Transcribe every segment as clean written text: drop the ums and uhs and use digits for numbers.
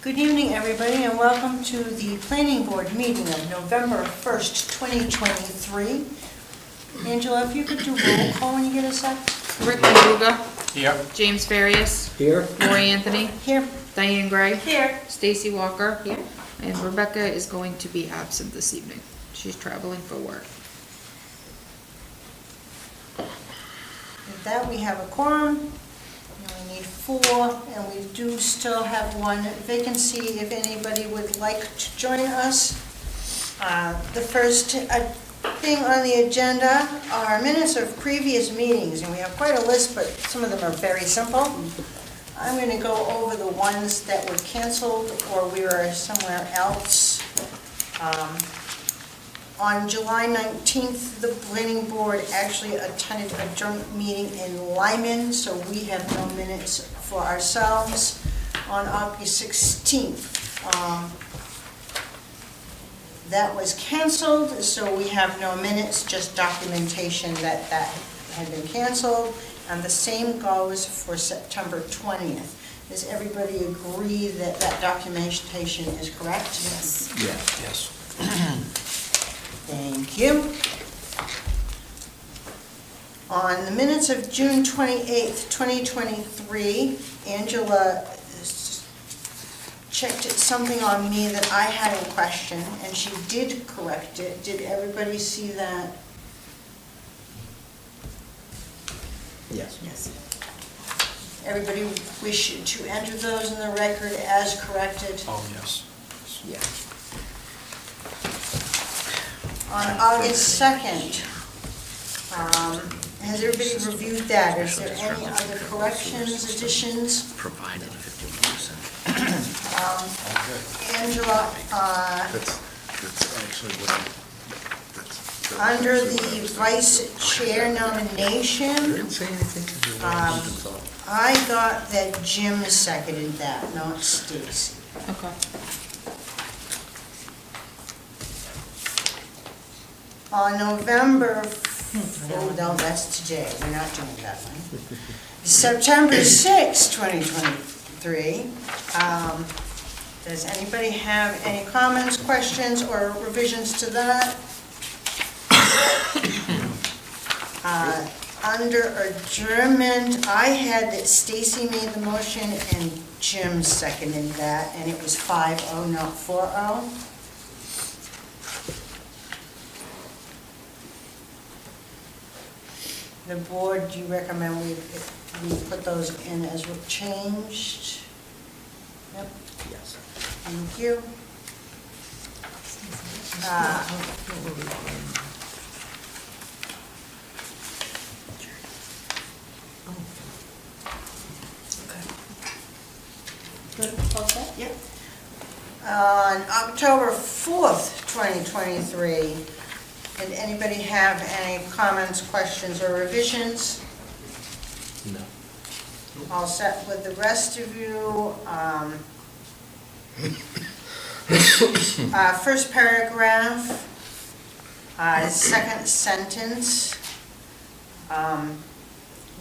Good evening, everybody, and welcome to the Planning Board meeting of November 1st, 2023. Angela, if you could do roll call when you get a sec. Rick Maruga. Here. James Farias. Here. Lori Anthony. Here. Diane Gray. Here. Stacy Walker. Here. And Rebecca is going to be absent this evening. She's traveling for work. With that, we have a quorum. We need 4, and we do still have 1 vacancy if anybody would like to join us. The first thing on the agenda are minutes of previous meetings, and we have quite a list, but some of them are very simple. I'm going to go over the ones that were canceled or we were somewhere else. On July 19th, the planning board actually attended a joint meeting in Lyman, so we have no minutes for ourselves. On August 16th, that was canceled, so we have no minutes, just documentation that had been canceled. And the same goes for September 20th. Does everybody agree that that documentation is correct? Yes. Yes. Thank you. On the minutes of June 28th, 2023, Angela checked something on me that I had in question, and she did correct it. Did everybody see that? Yes. Yes. Everybody wish to enter those in the record as corrected? Oh, yes. Yeah. On August 2nd, has everybody reviewed that? Is there any other corrections, additions? Provided 50%. Angela, That's actually what under the vice chair nomination, didn't say anything to do I got that Jim seconded that, not Stacy. Okay. On November, oh no, that's today, we're not doing that one. September 6th, 2023. Does anybody have any comments, questions, or revisions to that? Under adjournment, I had that Stacy made the motion and Jim seconded that, and it was 5-0, not 4-0. The board, do you recommend we put those in as changed? Yep, Yes. thank you. Good, all set? Yep. On October 4th, 2023, did anybody have any comments, questions, or revisions? No. All set with the rest of you. First paragraph, second sentence.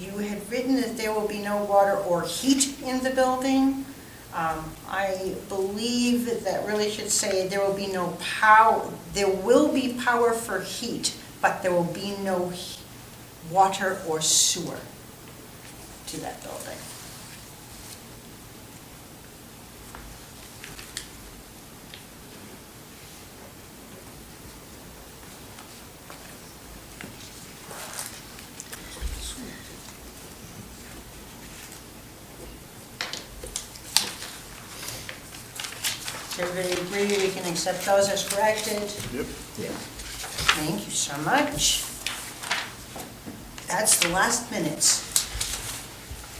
You had written that there will be no water or heat in the building. I believe that really should say there will be no power. There will be power for heat, but there will be no water or sewer to that building. Does everybody agree we can accept those as corrected? Yep. Yeah. Thank you so much. That's the last minutes.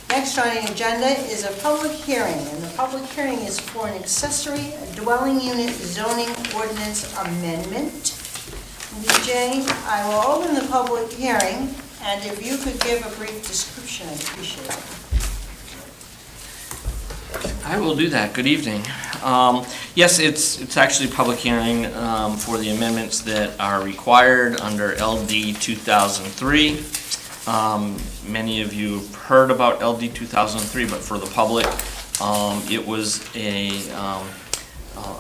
Next on the agenda is a public hearing, and the public hearing is for an accessory dwelling unit zoning ordinance amendment. DJ, I will open the public hearing, and if you could give a brief description, I'd appreciate it. I will do that. Good evening. Yes, it's actually a public hearing for the amendments that are required under LD 2003. Many of you have heard about LD 2003, but for the public, It was a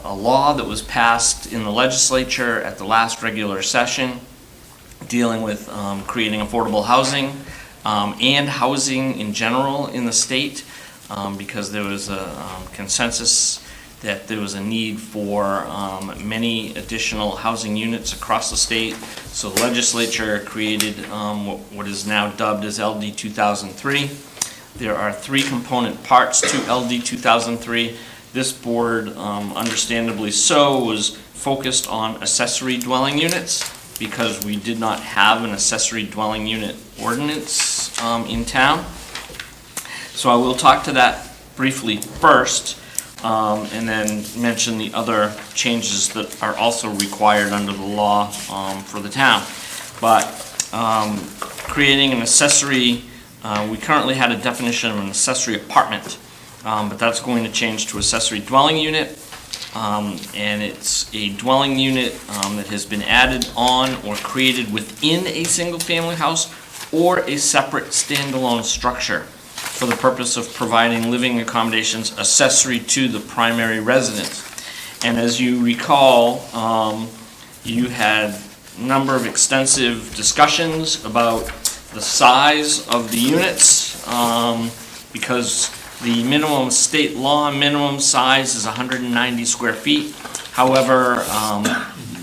law that was passed in the legislature at the last regular session dealing with creating affordable housing and housing in general in the state, because there was a consensus that there was a need for many additional housing units across the state. So the legislature created what is now dubbed as LD 2003. There are three component parts to LD 2003. This board, understandably so, was focused on accessory dwelling units because we did not have an accessory dwelling unit ordinance in town. So I will talk to that briefly first, and then mention the other changes that are also required under the law for the town. But creating an accessory, we currently had a definition of an accessory apartment, but that's going to change to accessory dwelling unit. And it's a dwelling unit that has been added on or created within a single-family house or a separate standalone structure for the purpose of providing living accommodations accessory to the primary residence. And as you recall, you had a number of extensive discussions about the size of the units, because the minimum state law minimum size is 190 square feet. However,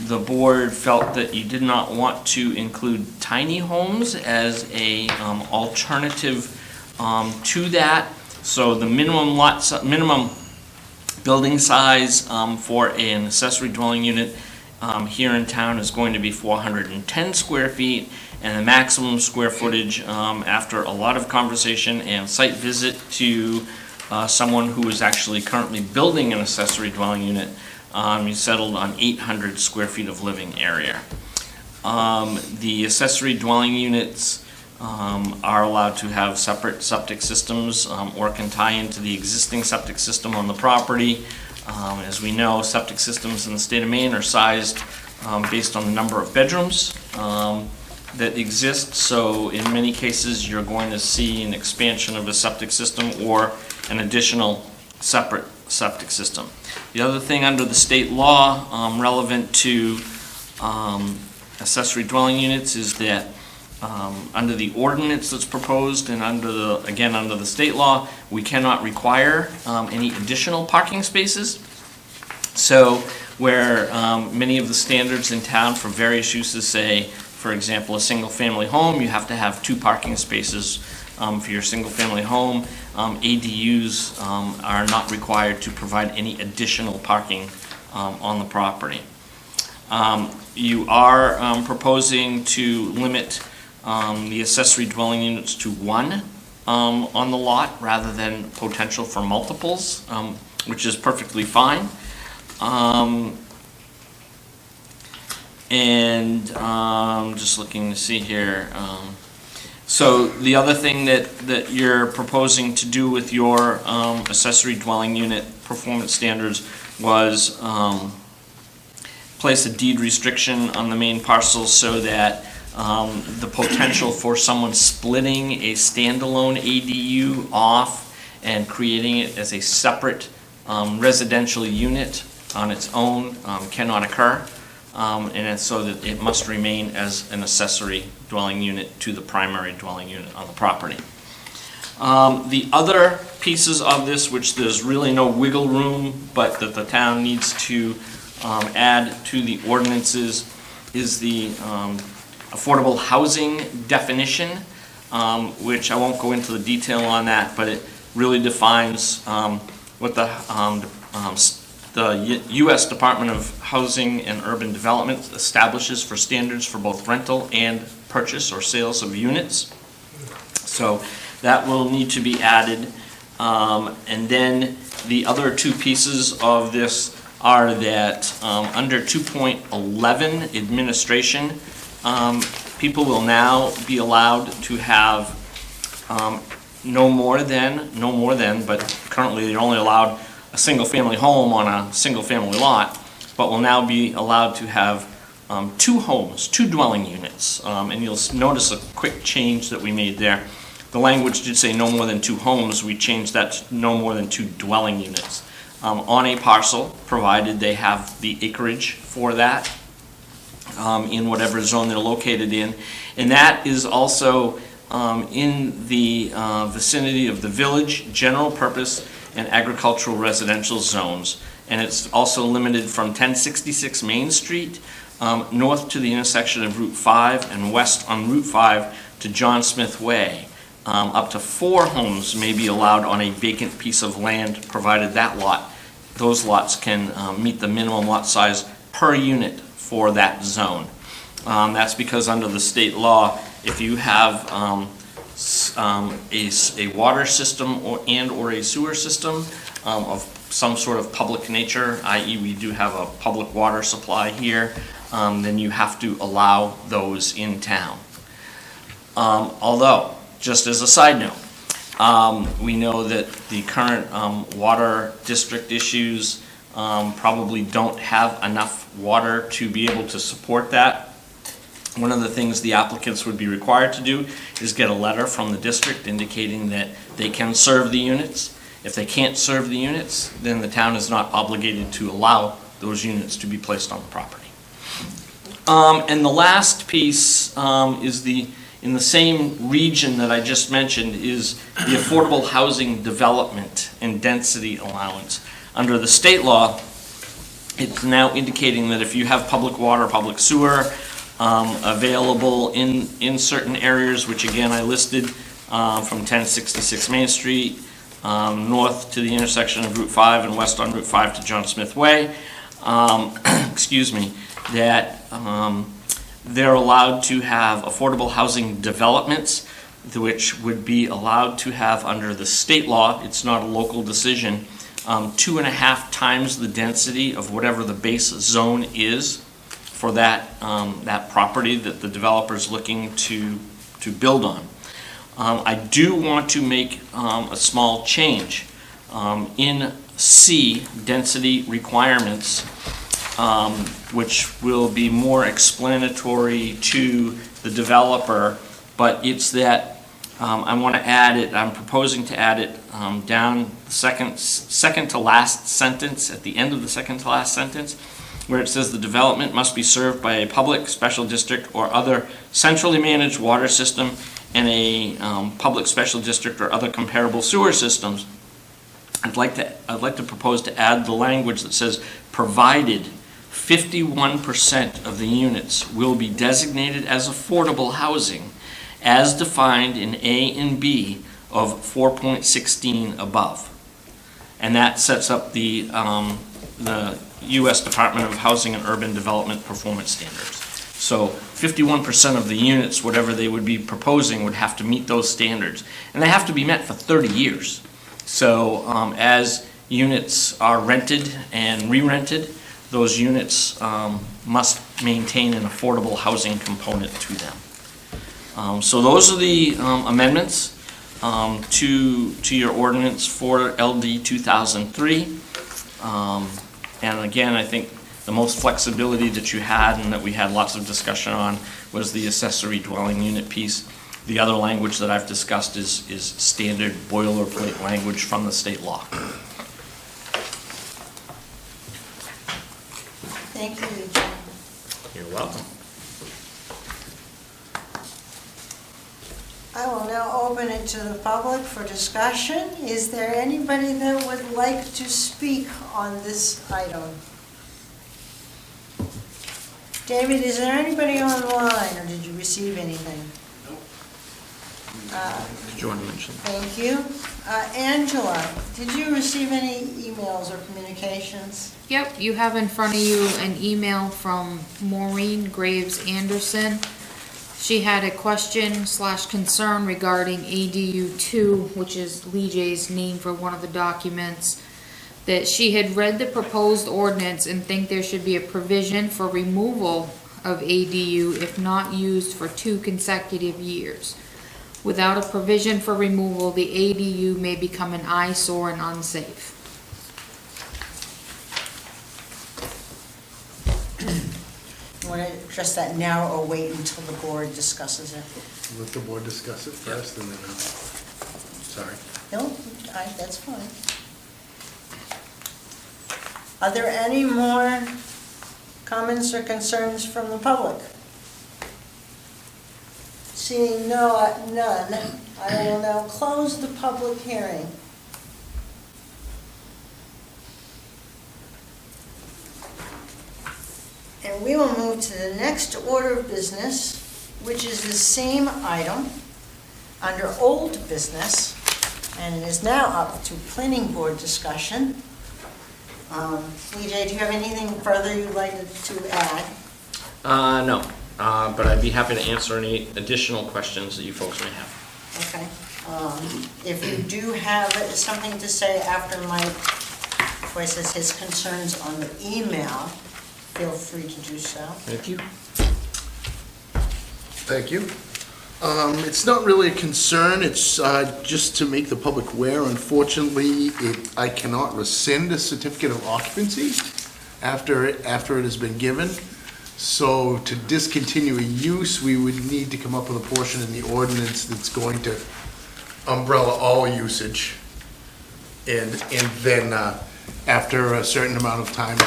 the board felt that you did not want to include tiny homes as a alternative to that. So the minimum building size for an accessory dwelling unit here in town is going to be 410 square feet, and the maximum square footage, after a lot of conversation and site visit to someone who is actually currently building an accessory dwelling unit, he settled on 800 square feet of living area. The accessory dwelling units are allowed to have separate septic systems or can tie into the existing septic system on the property. As we know, septic systems in the state of Maine are sized based on the number of bedrooms that exist. So in many cases, you're going to see an expansion of a septic system or an additional separate septic system. The other thing under the state law relevant to accessory dwelling units is that under the ordinance that's proposed and under the state law, we cannot require any additional parking spaces. So where many of the standards in town for various uses say, for example, a single-family home, you have to have 2 parking spaces for your single-family home. ADUs are not required to provide any additional parking on the property. You are proposing to limit the accessory dwelling units to 1 on the lot rather than potential for multiples, which is perfectly fine. And just looking to see here. So the other thing that you're proposing to do with your accessory dwelling unit performance standards was place a deed restriction on the main parcel so that the potential for someone splitting a standalone ADU off and creating it as a separate residential unit on its own cannot occur. And it's so that it must remain as an accessory dwelling unit to the primary dwelling unit on the property. The other pieces of this, which there's really no wiggle room, but that the town needs to add to the ordinances, is the affordable housing definition, which I won't go into the detail on that, but it really defines what the U.S. Department of Housing and Urban Development establishes for standards for both rental and purchase or sales of units. So that will need to be added. And then the other 2 pieces of this are that under 2.11 administration, people will now be allowed to have no more than, but currently they're only allowed a single-family home on a single-family lot, but will now be allowed to have 2 homes, 2 dwelling units. And you'll notice a quick change that we made there. the language did say no more than 2 homes. We changed that to no more than 2 dwelling units on a parcel, provided they have the acreage for that in whatever zone they're located in. And that is also in the vicinity of the village, general purpose, and agricultural residential zones. And it's also limited from 1066 Main Street north to the intersection of Route 5 and west on Route 5 to John Smith Way. Up to 4 homes may be allowed on a vacant piece of land, provided those lots can meet the minimum lot size per unit for that zone. That's because under the state law, if you have a water system or a sewer system of some sort of public nature, i.e. we do have a public water supply here, then you have to allow those in town. Although, just as a side note, we know that the current water district issues probably don't have enough water to be able to support that. One of the things the applicants would be required to do is get a letter from the district indicating that they can serve the units. If they can't serve the units, then the town is not obligated to allow those units to be placed on the property. And the last piece is in the same region that I just mentioned, is the affordable housing development and density allowance. Under the state law, it's now indicating that if you have public water, public sewer available in certain areas, which again I listed from 1066 Main Street, north to the intersection of Route 5 and west on Route 5 to John Smith Way, excuse me, that they're allowed to have affordable housing developments, which would be allowed to have under the state law, it's not a local decision, 2.5 times the density of whatever the base zone is for that, that property that the developer's looking to build on. I do want to make a small change. In C, density requirements, which will be more explanatory to the developer, but it's that I want to add it, I'm proposing to add it down the second to last sentence, at the end of the second to last sentence, where it says the development must be served by a public, special district, or other centrally managed water system and a public, special district, or other comparable sewer systems. I'd like to propose to add the language that says, provided 51% of the units will be designated as affordable housing as defined in A and B of 4.16 above. And that sets up the U.S. Department of Housing and Urban Development performance standards. So 51% of the units, whatever they would be proposing, would have to meet those standards. And they have to be met for 30 years. So as units are rented and re-rented, those units must maintain an affordable housing component to them. So those are the amendments to your ordinance for LD 2003. And again, I think the most flexibility that you had and that we had lots of discussion on was the accessory dwelling unit piece. The other language that I've discussed is standard boilerplate language from the state law. Thank you, Eugene. You're welcome. I will now open it to the public for discussion. Is there anybody that would like to speak on this item? David, is there anybody online, or did you receive anything? Did you want to mention? Thank you. Angela, did you receive any emails or communications? Yep, you have in front of you an email from Maureen Graves Anderson. She had a question/concern regarding ADU 2, which is Lee J's name for one of the documents, that she had read the proposed ordinance and think there should be a provision for removal of ADU if not used for 2 consecutive years. Without a provision for removal, the ADU may become an eyesore and want to address that now or wait until the board discusses it? Let the board discuss it first, and then, sorry. No, that's fine. Are there any more comments or concerns from the public? Seeing none, I will now close the public hearing. And we will move to the next order of business, which is the same item under old business, and it is now up to planning board discussion. EJ, do you have anything further you'd like to add? No, but I'd be happy to answer any additional questions that you folks may have. Okay. If you do have something to say after Mike voices his concerns on the email, feel free to do so. Thank you. Thank you. It's not really a concern, it's just to make the public aware. Unfortunately, I cannot rescind a certificate of occupancy after it has been given. So to discontinue a use, we would need to come up with a portion in the ordinance that's going to umbrella all usage. And then after a certain amount of time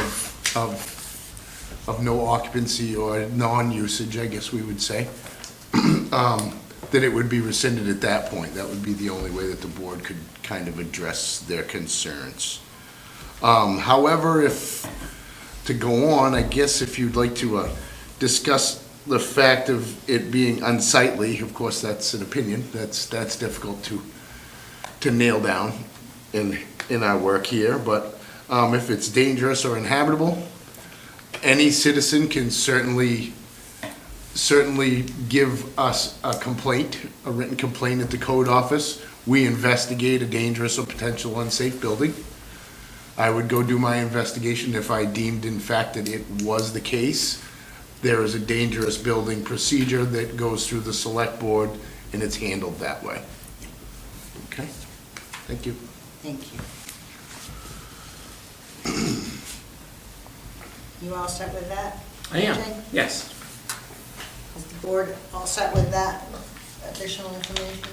of no occupancy or non-usage, I guess we would say, that it would be rescinded at that point. That would be the only way that the board could kind of address their concerns. However, to go on, I guess if you'd like to discuss the fact of it being unsightly, of course, that's an opinion. That's difficult to nail down in our work here. But if it's dangerous or inhabitable, any citizen can certainly give us a complaint, a written complaint at the code office. We investigate a dangerous or potential unsafe building. I would go do my investigation if I deemed in fact that it was the case. There is a dangerous building procedure that goes through the select board, and it's handled that way. Okay, thank you. Thank you. You all set with that? I am, EJ? yes. Is the board all set with that additional information?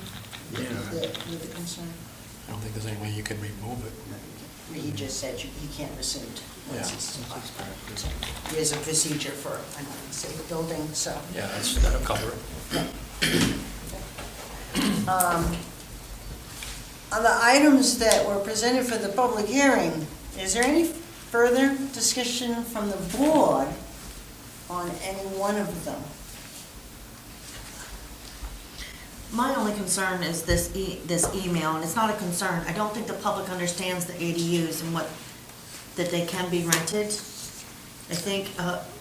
Yeah. With the concern? I don't think there's any way you can remove it. He just said you can't rescind. Yeah. There's a procedure for an unsafe building, so. Yeah, that'll cover it. On the items that were presented for the public hearing, is there any further discussion from the board on any one of them? My only concern is this email, and it's not a concern. I don't think the public understands the ADUs and that they can be rented. I think,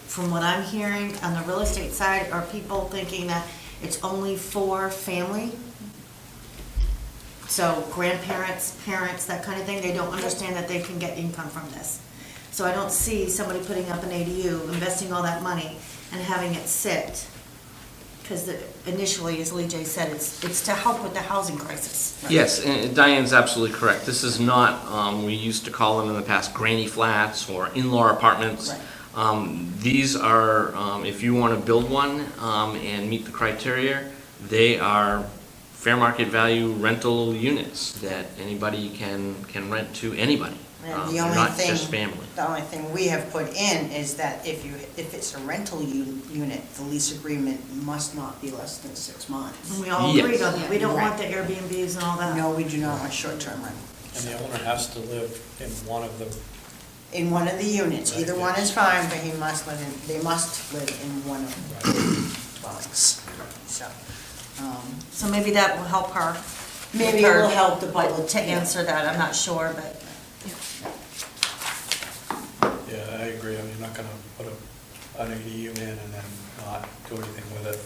from what I'm hearing on the real estate side, are people thinking that it's only for family? So grandparents, parents, that kind of thing, they don't understand that they can get income from this. So I don't see somebody putting up an ADU, investing all that money, and having it sit. Because initially, as Lee J said, it's to help with the housing crisis. Yes, and Diane's absolutely correct. This is not, we used to call them in the past granny flats or in-law apartments. Right. These are, if you want to build one and meet the criteria, they are fair market value rental units that anybody can rent to anybody. And the They're only not thing, just family. the only thing we have put in is that if it's a rental unit, the lease agreement must not be less than 6 months. And we all Yes. agreed on that. We don't Right. want the Airbnbs and all that. No, we do not want short-term rental. And the owner has to live in one of the, In one of the units, either one is fine, but they must live in one of the dwellings, so. So maybe that will help her. Maybe it will help the public To answer that, I'm not sure, but. yeah, I agree. I mean, you're not gonna put an ADU in and then not do anything with it.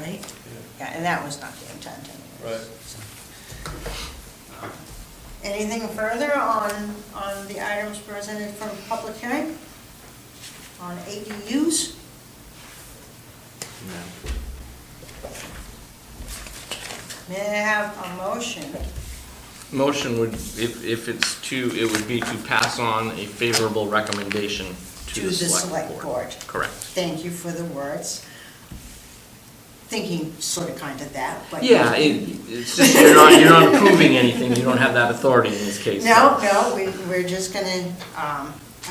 Right? Yeah, and that was not the intent anyway. Right. Anything further on the items presented from public hearing? On ADUs? May I have a motion? Motion would, if it's to, it would be to pass on a favorable recommendation to to the select board. Correct. Thank you for the words. Thinking sort of kind of that, but. Yeah, it's just, you're not approving anything, you don't have that authority in this case. No, we're just gonna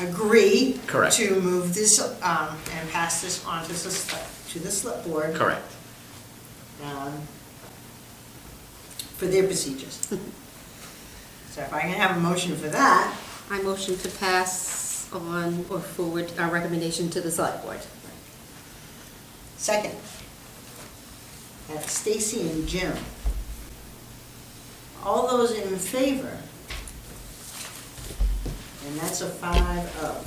agree. Correct. To move this, and pass this on to the select board. Correct. For their procedures. So if I can have a motion for that, I motion to pass on or forward our recommendation to the select board. second. That's Stacy and Jim. All those in favor? And that's a 5-0.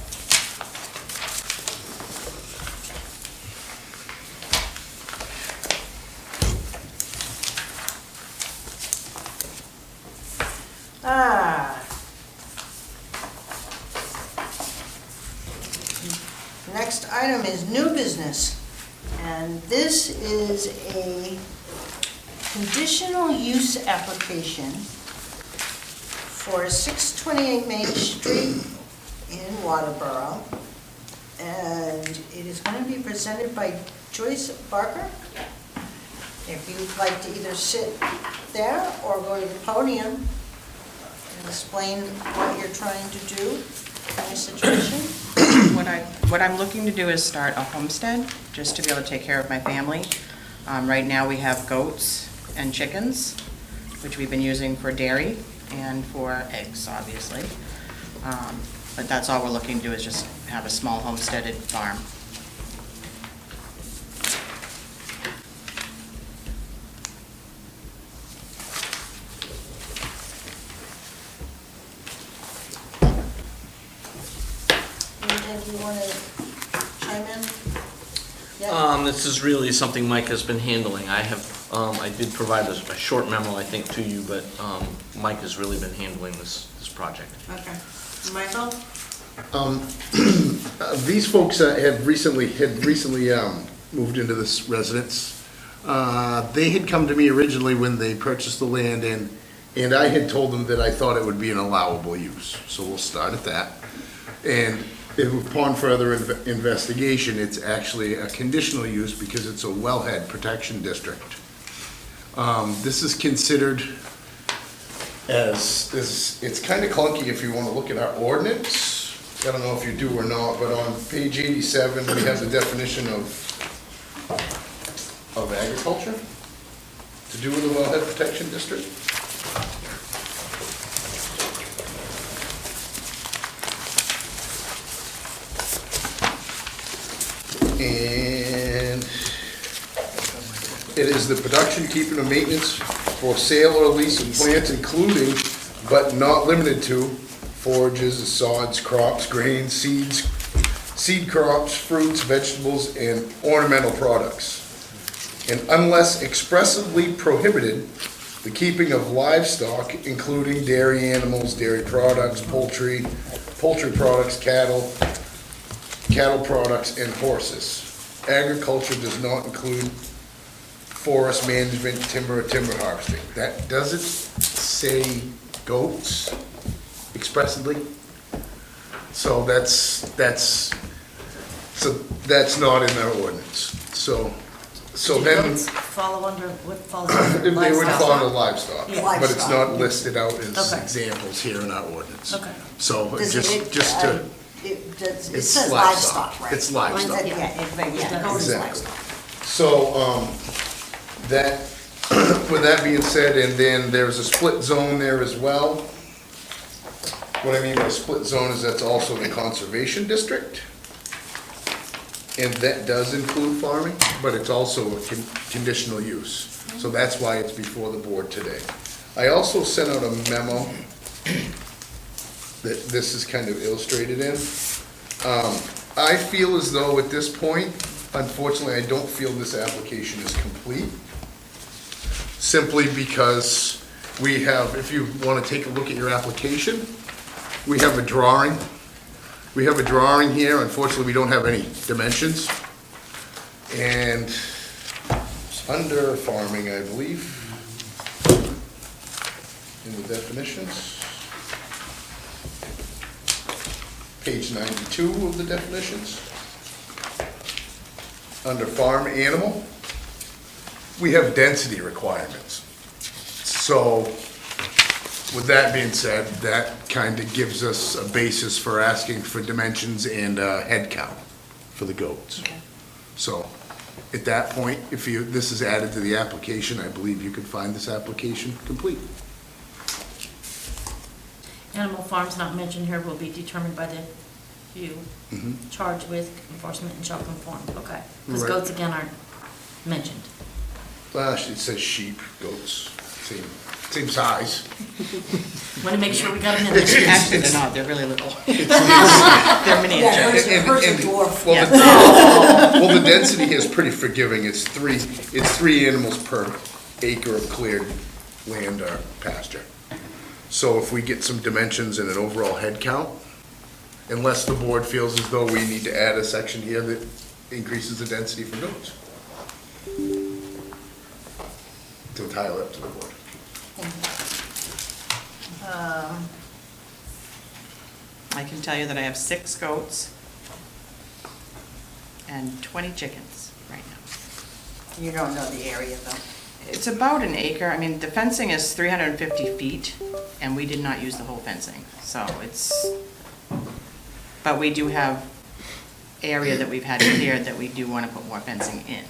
Next item is new business, and this is a conditional use application for 628 Main Street in Waterboro, and it is going to be presented by Joyce Barker. If you'd like to either sit there or go to the podium and explain what you're trying to do in this situation. What I'm looking to do is start a homestead, just to be able to take care of my family. Right now, we have goats and chickens, which we've been using for dairy and for eggs, obviously. But that's all we're looking to do, is just have a small homesteaded farm. Anything you want to chime in? Yeah. This is really something Mike has been handling. I did provide a short memo, I think, to you, but Mike has really been handling this project. Okay. Michael? These folks had recently moved into this residence. They had come to me originally when they purchased the land, and I had told them that I thought it would be an allowable use. So we'll start at that. And upon further investigation, it's actually a conditional use because it's a wellhead protection district. This is considered as it's kind of clunky if you want to look at our ordinance. I don't know if you do or not, but on page 87, we have the definition of agriculture to do with the wellhead protection district. And it is the production, keeping, or maintenance for sale or lease of plants, including but not limited to forages, sods, crops, grains, seeds, seed crops, fruits, vegetables, and ornamental products. And unless expressly prohibited, the keeping of livestock, including dairy animals, dairy products, poultry products, cattle products, and horses. Agriculture does not include forest management, timber, or timber harvesting. That doesn't say goats expressly. So that's not in our ordinance. So then Goats follow under, what follows under they would fall under livestock? livestock, but it's Livestock. not listed out as Okay. examples here in our ordinance. Okay. So Does just it it's says livestock. livestock, right? It's livestock. Yeah, goat is Exactly. livestock. So, that, with that being said, and then there's a split zone there as well. What I mean by split zone is that's also the conservation district. And that does include farming, but it's also a conditional use. So that's why it's before the board today. I also sent out a memo that this is kind of illustrated in. I feel as though at this point, unfortunately, I don't feel this application is complete. Simply because we have, if you want to take a look at your application, we have a drawing. We have a drawing here. Unfortunately, we don't have any dimensions. And under farming, I believe, in the definitions, page 92 of the definitions. Under farm animal, we have density requirements. So, with that being said, that kind of gives us a basis for asking for dimensions and head count for the goats. Okay. So, at that point, if this is added to the application, I believe you could find this application complete. Animal farms not mentioned here will be determined by the you charged with enforcement and shall conform, okay. Because Right. goats again aren't mentioned. Well, it says sheep, goats, same size. Want to make sure we got them in there. Actually, they're not, they're really little. They're miniature. Hers are dwarf. Well, the density here is pretty forgiving. It's three animals per acre of cleared land or pasture. So if we get some dimensions and an overall head count, unless the board feels as though we need to add a section here that increases the density for goats. It's entirely up to the board. I can tell you that I have 6 goats and 20 chickens right now. You don't know the area though. It's about an acre. I mean, the fencing is 350 feet, and we did not use the whole fencing, so but we do have area that we've had cleared that we do want to put more fencing in.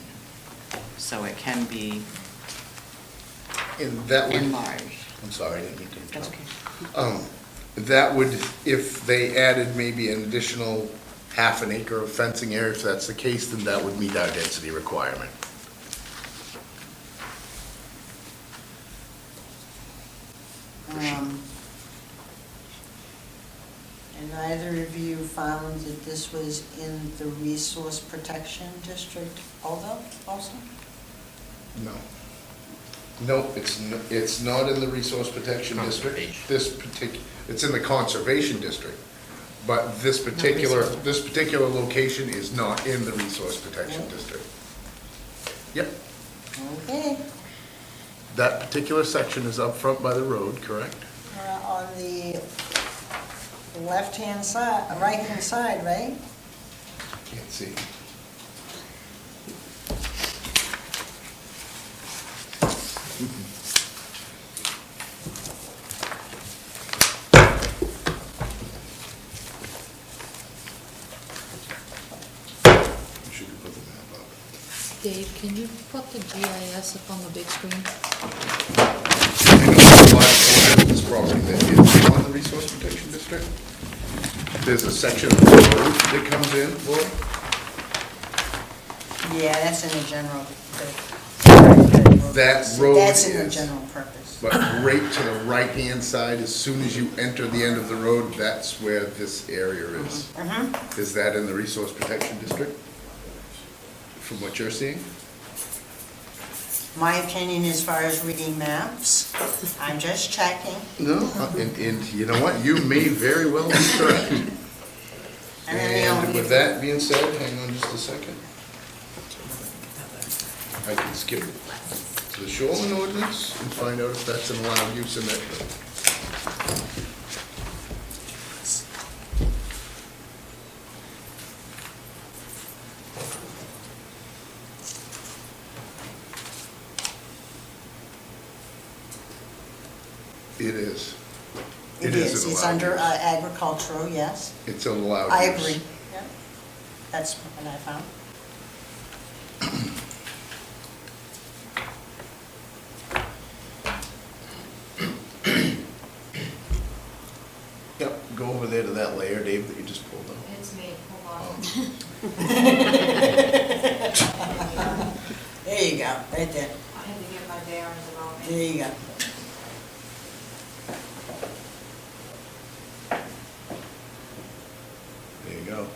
So it can be And that would, enlarged. I'm sorry, I didn't mean to That's interrupt. okay. That would, if they added maybe an additional half an acre of fencing area, if that's the case, then that would meet our density requirement. And neither of you found that this was in the resource protection district also? No. Nope, it's not in the resource protection district. It's in the conservation district. But this particular location is not in the resource protection district. Yep, Okay, that particular section is up front by the road, correct? on the left-hand side, right-hand side, right? Can't see. Should we put the map up? Dave, can you put the GIS up on the big screen? This property that is on the resource protection district. There's a section of the road that comes in, Laura. Yeah, that's in the general. That road That's in the is- general purpose. But right to the right-hand side, as soon as you enter the end of the road, that's where this area is. Is that in the resource protection district? From what you're seeing? My opinion as far as reading maps, I'm just checking. No, and you know what? You may very well be correct. And then the And only- with that being said, hang on just a second. I can skip to the shoreline ordinance and find out if that's an allowed use in that road. It is. It is, an it's allowed under use. agricultural, yes. It's an allowed use. I agree. Yeah. That's what I found. Yep, go over there to that layer, Dave, that you just pulled out. It's me, hold on. There you go, right there. I had to get my bearings about me. There you go. There you go.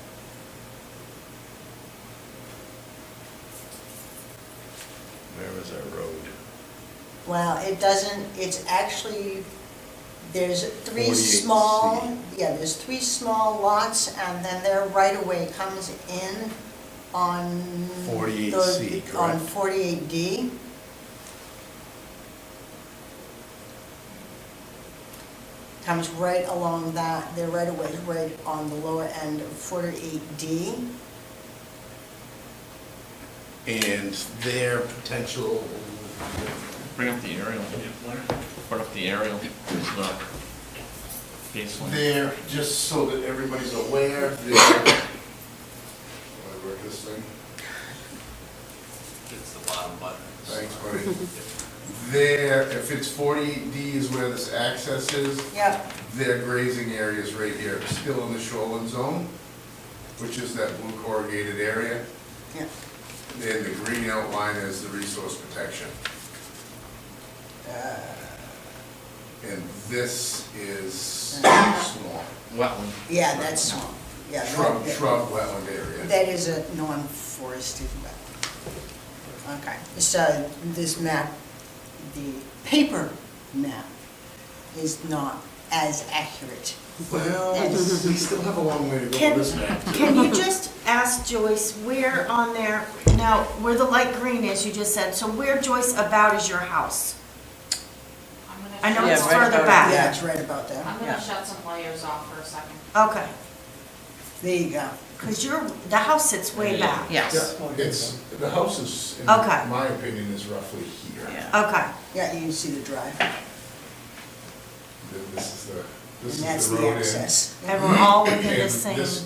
Where is our road? Well, it doesn't, it's actually, there's three 48C. small, yeah, there's three small lots, and then their right-of-way comes in on. 48C, On correct? comes right along that, their right of way is right on the lower end of 48D. And their potential, Bring up the aerial. Put up the aerial. The baseline. they're, just so that everybody's aware, they're, I work this thing? It's the bottom button. Thanks, buddy. There, if it's 48D is where this access is, Yep, their grazing area is right here, still in the shoreline zone, which is that blue corrugated area. yep. And the green outline is the resource protection. And this is small, Wetland. Yeah, that's small. Yeah, shrub that- wetland area. That is a non-forested wetland. Okay, so this map, the paper map, is not as accurate. Well, we still have a long way to go Can- with this map. Can you just ask Joyce, where on there, now, where the light green is, you just said, so where, Joyce, about is your house? I know Yeah, it's right further about it. back. Yeah, it's right about there. I'm Yeah. gonna shut some layers off for a second. Okay, There you go. because the house sits way back. Yes. Yeah, it's, the house is, in Okay. my opinion, is roughly here. Yeah. Okay, Yeah, you can see the drive, This and is that's the the road in. access. and we're all within And the same, this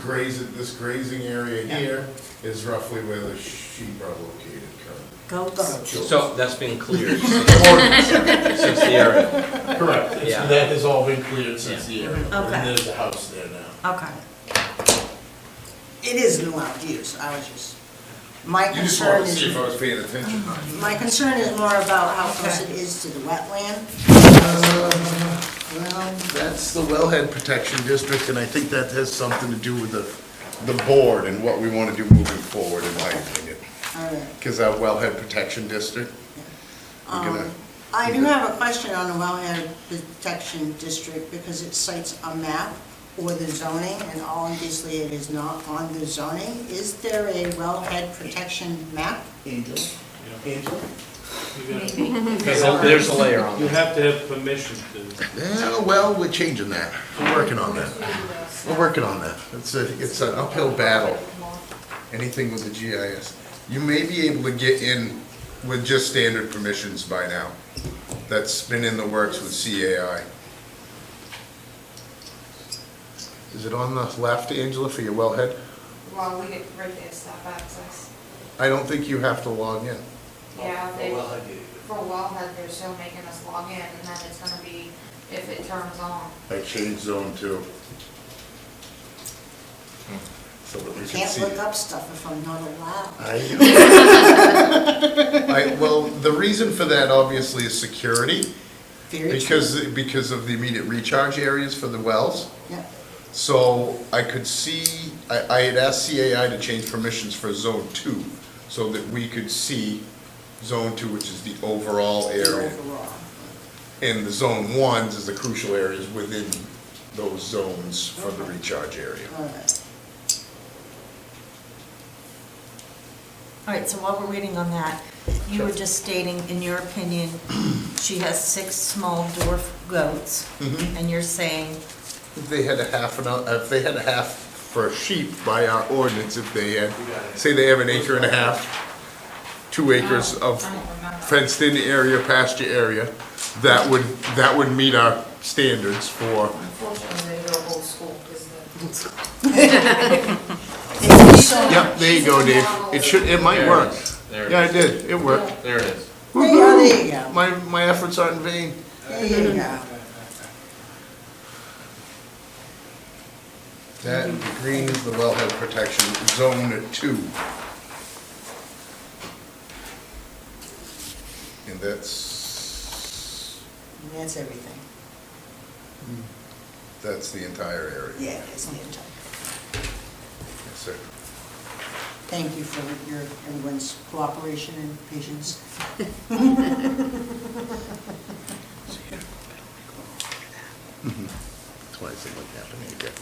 grazing area here is roughly where the sheep are located currently. goats. So that's been cleared since the area. Correct. Yeah. That has all been cleared since the area. Okay. And there's a house there now. Okay, It is new out use, I was just, my You just concern wanted to see is, if I was paying attention. my concern is more about how close it is to the wetland. Well, that's the wellhead protection district, and I think that has something to do with the board and what we want to do moving forward, in my opinion. All right. Because our wellhead protection district, we're gonna, I do have a question on the wellhead protection district because it cites a map or the zoning, and obviously it is not on the zoning. Is there a wellhead protection map? Angel? Angel? Because there's a layer on You it. have to have permission to. yeah, well, we're changing that. We're working on that. We're working on that. It's an uphill battle. Anything with the GIS. You may be able to get in with just standard permissions by now. That's been in the works with CAI. Is it on the left, Angela, for your wellhead? Well, we get right there, stop access. I don't think you have to log in. Yeah, for wellhead, they're still making us log in, and then it's gonna be if it turns on. I changed zone 2. So that we can Can't see. look up stuff if I'm not allowed. Well, the reason for that obviously is security, Very true. because of the immediate recharge areas for the wells. Yeah. So I could see, I had asked CAI to change permissions for zone 2, so that we could see zone 2, which is the overall area. Overall. And the zone 1s is the crucial areas within those zones for the recharge area. All right. all right, so while we're waiting on that, you were just stating, in your opinion, she has 6 small dwarf goats, and you're saying, If they had a half for sheep by our ordinance, if they had, say they have an acre and a half, 2 acres of I don't remember. fenced-in area, pasture area, that would meet our standards for, Unfortunately, they go old school, because yep, there you go, Dave. It might There it work. is. There it Yeah, is. it did, it worked. There it is. There you go. My efforts aren't in vain. There you go. That, the green is the wellhead protection, zone 2. And that's everything. That's the entire area. Yeah, it's the entire. Yes, sir. Thank you for everyone's cooperation and patience. That's why I said what's happening again.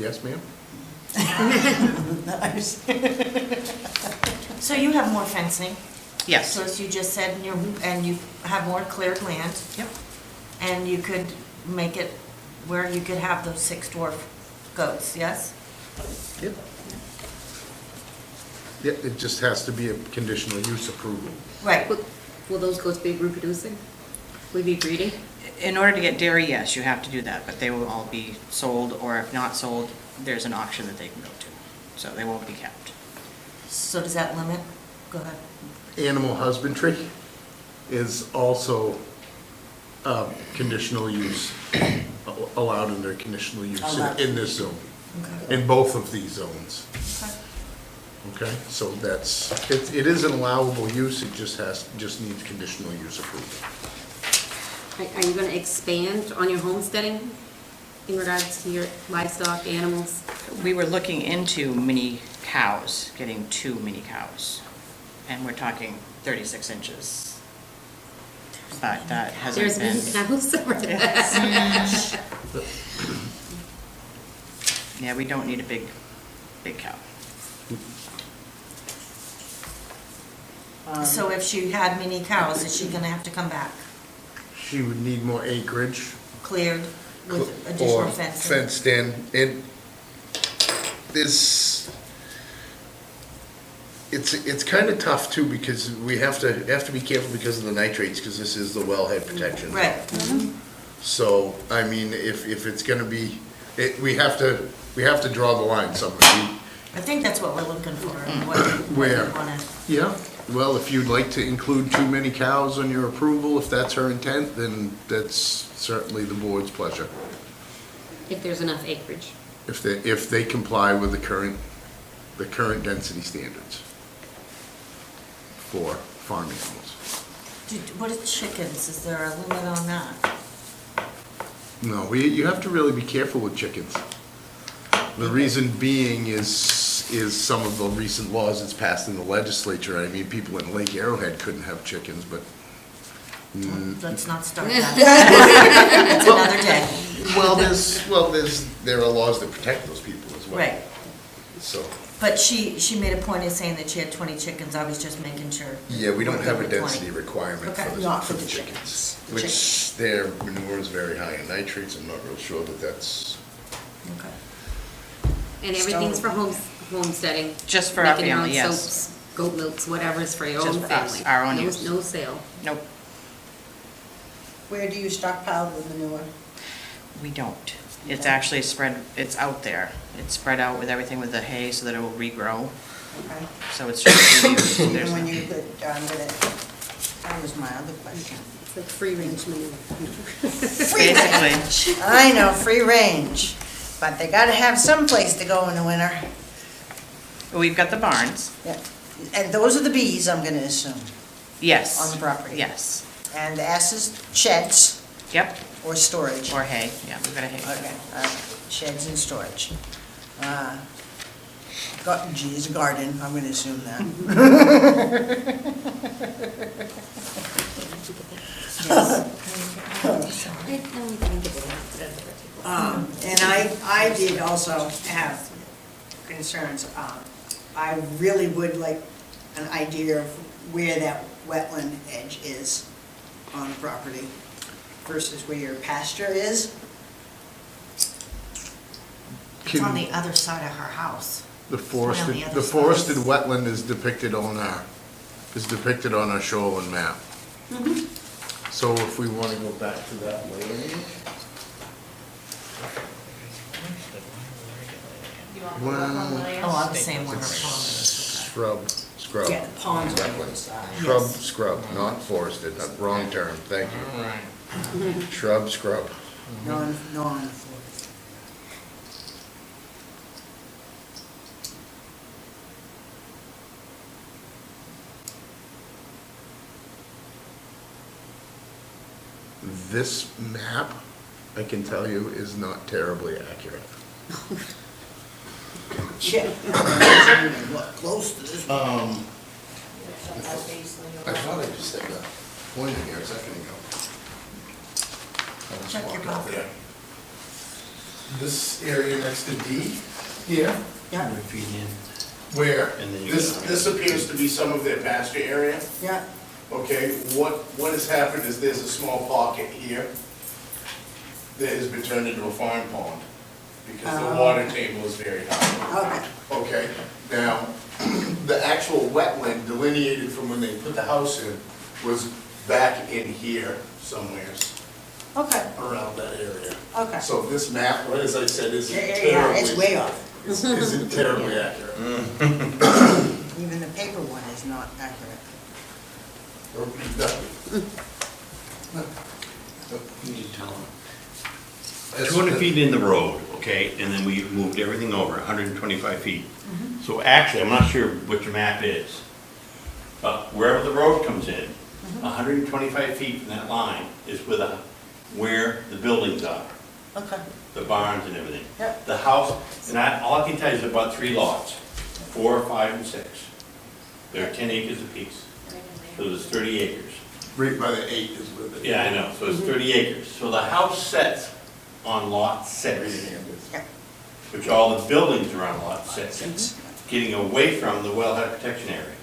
Yes, ma'am? So you have more fencing? Yes. So as you just said, and you have more cleared land? Yep. And you could make it where you could have those 6 dwarf goats, yes? Yep. Yep, it just has to be a conditional use approval. Right. Will those goats be reproducing? Will they be breeding? In order to get dairy, yes, you have to do that, but they will all be sold, or if not sold, there's an auction that they can go to. So they won't be kept. So does that limit? Go ahead. Animal husbandry is also conditional use, allowed under conditional use in this zone, Okay. in both of these zones. Okay, so that's, it is an allowable use, it just needs conditional use approval. Are you gonna expand on your homesteading in regards to your livestock, animals? We were looking into mini cows, getting 2 mini cows, and we're talking 36 inches. But that hasn't There's been. many cows over there. Yeah, we don't need a big cow. So if she had mini cows, is she gonna have to come back, She would need more acreage. cleared with Or additional fencing? fenced in, and it's kind of tough too, because we have to be careful because of the nitrates, because this is the wellhead protection. Right. So, I mean, if it's gonna be, we have to draw the line somewhere. I think that's what we're looking for, and what Where? we wanna. Yeah, well, if you'd like to include too many cows on your approval, if that's her intent, then that's certainly the board's pleasure. If there's enough acreage. If they comply with the current density standards for farm animals. What are chickens? Is there a limit on that? No, you have to really be careful with chickens. The reason being is some of the recent laws that's passed in the legislature. I mean, people in Lake Arrowhead couldn't have chickens, but. Let's not start that. It's another day. There are laws that protect those people as well. Right. So, But she made a point of saying that she had 20 chickens. I was just making sure. yeah, we don't we're have a good with 20. density requirement Okay. for the chickens. Which their manure is very high in nitrates. I'm not real sure that that's. Okay. And everything's for homesteading. Just for our Making your family, own yes. soaps, goat milks, whatever's for your Just own for us, family. our own No- use. No sale. Nope, Where do you stockpile the manure? we don't. It's actually spread, it's out there. It's spread out with everything with the hay so that it will regrow. Okay. So it's just reused. And There's when no- you put, with it, that was my other question. It's like free range manure. Basically, I know, free range, but they gotta have some place to go in the winter. we've got the barns, Yeah. And those are the bees, I'm gonna assume, yes. on the property. Yes, And the S is sheds yep, or storage. or hay, yeah, we've got a hay. Okay, all right, sheds and storage. G is a garden, I'm gonna assume that. And I did also have concerns. I really would like an idea of where that wetland edge is on the property versus where your pasture is. It's on the other side of her house. The on the forested, other the side. forested wetland is depicted on our shoreline map. So if we want to go back to that later. Oh, I'm saying where her pond is. Scrub. Yeah, the pond's on the Wetland. side. Scrub, not forested, wrong term, thank you. Shrub, scrub. Non-forest. This map, I can tell you, is not terribly accurate. Yeah. Look close to this. I thought I just had that point in here a second ago. Check your pocket. this area next to D here, Yeah, where And then you this appears to be some of their pasture area. yeah, Okay, what has happened is there's a small pocket here that has been turned into a farm pond because the water table is very high. okay, Okay, now, the actual wetland delineated from when they put the house in was back in here somewhere, okay, around that area. okay. So this map, as I said, isn't Yeah, it's terribly, way off. isn't terribly accurate. Even the paper one is not accurate. You need to tell them. 200 feet in the road, okay, and then we moved everything over, 125 feet. So actually, I'm not sure what your map is, but wherever the road comes in, 125 feet from that line is where the buildings are, Okay, the barns and everything. Yep. The house, and all I can tell you is about 3 lots, 4, 5, and 6. They're 10 acres apiece, so there's 30 acres. Right by the 8 is where the. Yeah, I know, so it's 30 acres. So the house sets on lot 6, yeah, which all the buildings are on lot 6, getting away from the wellhead protection area.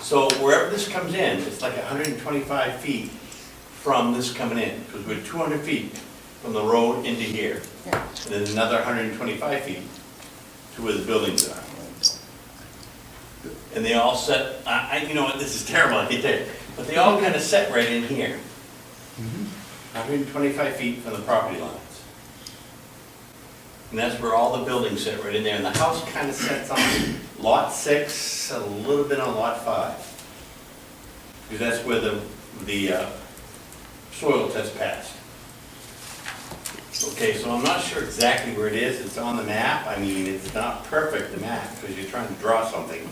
So wherever this comes in, it's like 125 feet from this coming in, because we're 200 feet from the road into here, yeah. and then another 125 feet to where the buildings are. And they all set, you know what, this is terrible, I can tell you, but they all kind of set right in here. 125 feet from the property lines. And that's where all the buildings sit, right in there, and the house kind of sets on lot 6, a little bit on lot 5. Because that's where the soil test passed. Okay, so I'm not sure exactly where it is, it's on the map, I mean, it's not perfect, the map, because you're trying to draw something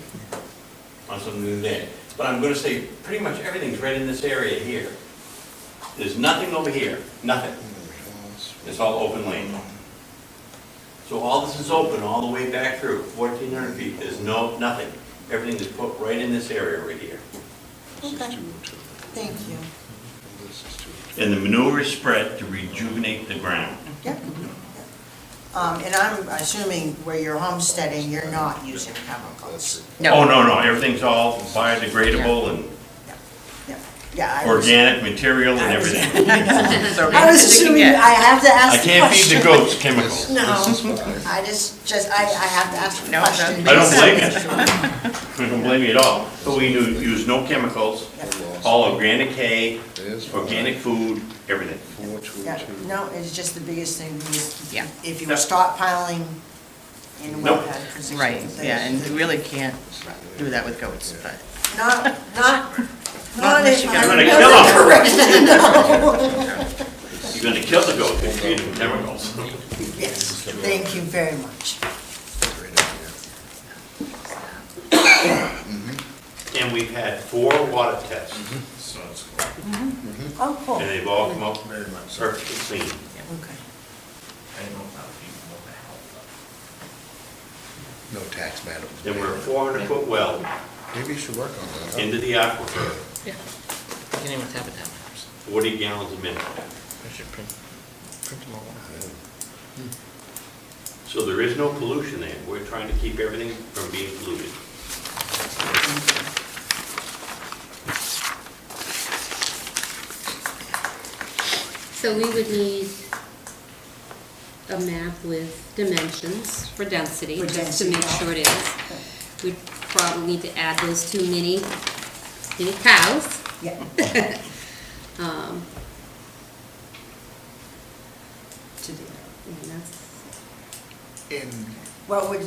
on some new day. But I'm gonna say, pretty much everything's right in this area here. There's nothing over here, nothing. It's all open lane. So all this is open all the way back through, 1,400 feet, there's nothing. Everything is put right in this area right here. Okay, thank you. And the manure is spread to rejuvenate the ground. Yeah. And I'm assuming where you're homesteading, you're not using chemicals. Oh, no, everything's all biodegradable and Yeah, I was, organic material and everything. I was assuming, I have to I ask the can't feed question. the goats chemicals. No, I I have to ask the No, question. I don't blame you. I don't blame you at all. But we use no chemicals, all organic hay, organic food, everything. Yeah, no, it's just the biggest thing, because Yeah. if you were stockpiling in a Nope. wetland for 6 Right, days. yeah, and you really can't do that with goats, but. Not unless if you I got- You're gonna remember kill 'em. correctly, no. You're gonna kill the goats if you feed them chemicals. Yes, thank you very much. And we've had 4 water tests, So it's cool. Oh, cool. and they've all come up Very much so. perfectly clean. Okay. I don't know how people know the health No tax, madam. Then we're a 400-foot well Maybe you should work on that. huh? into the aquifer, Yeah. You can even tap it down. 40 gallons a minute. I should print them all. So there is no pollution there. We're trying to keep everything from being polluted. So we would need a map with dimensions for density, For just to density, make yeah. sure it is. We'd probably need to add those 2 mini cows. Yeah. To the, And that's, And what would,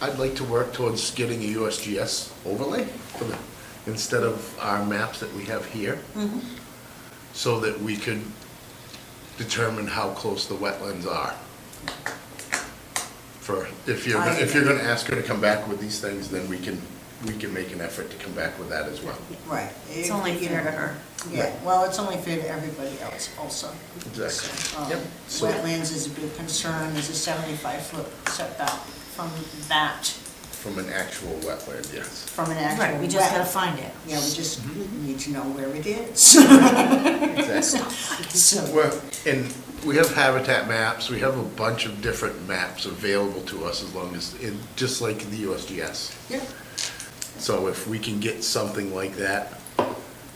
I'd like to work towards getting a USGS overlay for the, instead of our maps that we have here, so that we could determine how close the wetlands are. For, if you're gonna ask her to come back with these things, then we can make an effort to come back with that as well. right. It's only You fair know, to her. Yeah, well, it's only fair to everybody else also. Exactly. Um, Wetlands is a big concern, there's a 75-foot setback from that From an actual wetland, yes. from an actual Right, we just gotta well. find it. Yeah, we just need to know where it is. Exactly. So, Well, and we have habitat maps, we have a bunch of different maps available to us as long as, just like in the USGS. yeah, So if we can get something like that,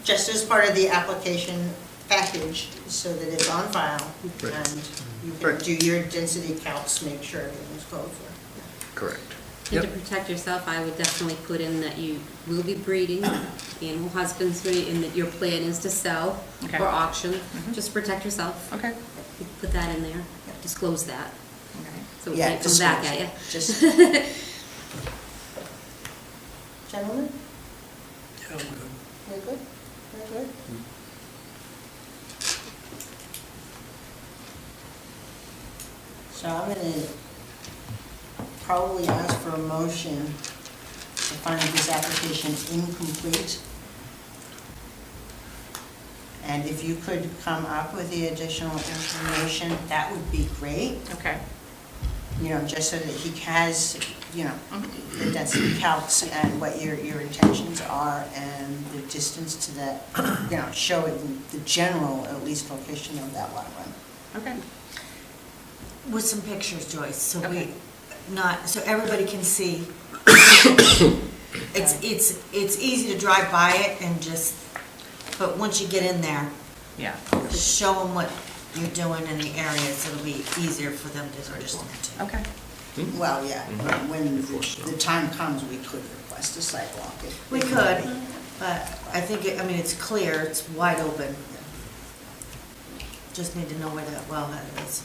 just as part of the application package, so that it's on file, Right. and you can Right. do your density counts, make sure everything's code for. correct. And to Yep. protect yourself, I would definitely put in that you will be breeding animal husbandry and that your plan is to sell Okay. or auction. Just protect yourself. Okay. You Put that in there, disclose that, Okay. so it Yeah, can't come back disclose at you. it. Just, gentlemen, Yeah, we're good. we're good? We're good? So I'm gonna probably ask for a motion to find this application incomplete. And if you could come up with the additional information, that would be great. Okay. You know, just so that he has, you know, the density calcs and what your intentions are and the distance to that, you know, show it the general, at least location of that lot line. Okay. With some pictures, Joyce, so Okay. so everybody can see. It's easy to drive by it and just, but once you get in there, Yeah. just show them what you're doing in the areas, it'll be easier for them to understand. Okay. Well, yeah, when the time comes, we could request a sidewalk. if- We could, but I think, it's clear, it's wide open. Just need to know where that wellhead is.